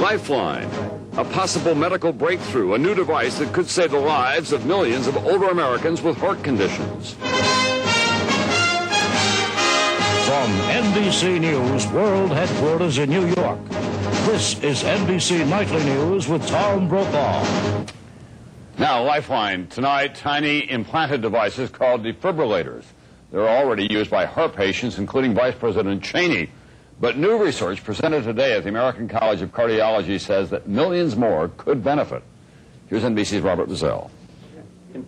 Lifeline, a possible medical breakthrough, a new device that could save the lives of millions of older Americans with heart conditions. From NBC News World Headquarters in New York, this is NBC Nightly News with Tom Brokaw. Now, Lifeline. Tonight, tiny implanted devices called defibrillators. They're already used by heart patients, including Vice President Cheney. But new research presented today at the American College of Cardiology says that millions more could benefit. Here's NBC's Robert Bazell.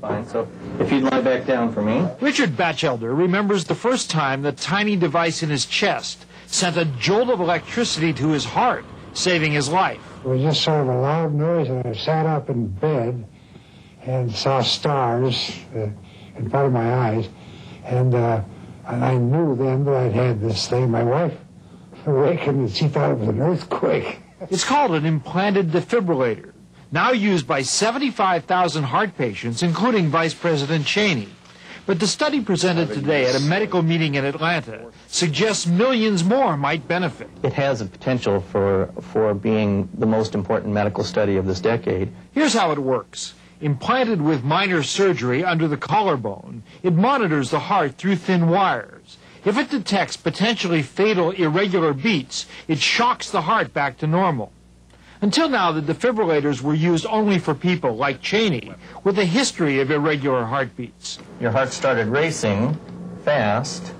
Fine, so if you'd lie back down for me. Richard Batchelder remembers the first time the tiny device in his chest sent a jolt of electricity to his heart, saving his life. It was just sort of a loud noise, and I sat up in bed and saw stars in front of my eyes, and I knew then that I'd had this thing. My wife awakened and she thought it was an earthquake. It's called an implanted defibrillator, now used by 75,000 heart patients, including Vice President Cheney. But the study presented today at a medical meeting in Atlanta suggests millions more might benefit. It has a potential for being the most important medical study of this decade. Here's how it works. Implanted with minor surgery under the collarbone, it monitors the heart through thin wires. If it detects potentially fatal irregular beats, it shocks the heart back to normal. Until now, the defibrillators were used only for people like Cheney with a history of irregular heartbeats. Your heart started racing fast.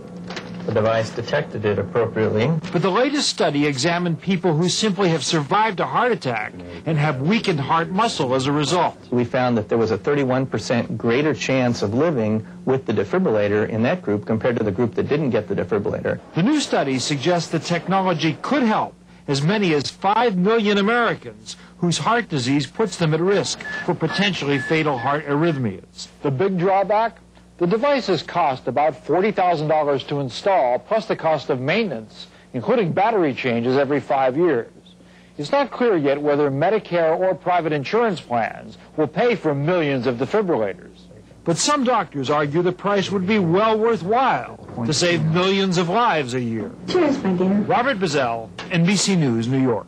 The device detected it appropriately. But the latest study examined people who simply have survived a heart attack and have weakened heart muscle as a result. We found that there was a 31% greater chance of living with the defibrillator in that group compared to the group that didn't get the defibrillator. The new study suggests the technology could help as many as 5 million Americans whose heart disease puts them at risk for potentially fatal heart arrhythmias. The big drawback? The devices cost about $40,000 to install, plus the cost of maintenance, including battery changes every 5 years. It's not clear yet whether Medicare or private insurance plans will pay for millions of defibrillators. But some doctors argue the price would be well worthwhile to save millions of lives a year. Cheers, my dear. Robert Bazell, NBC News, New York.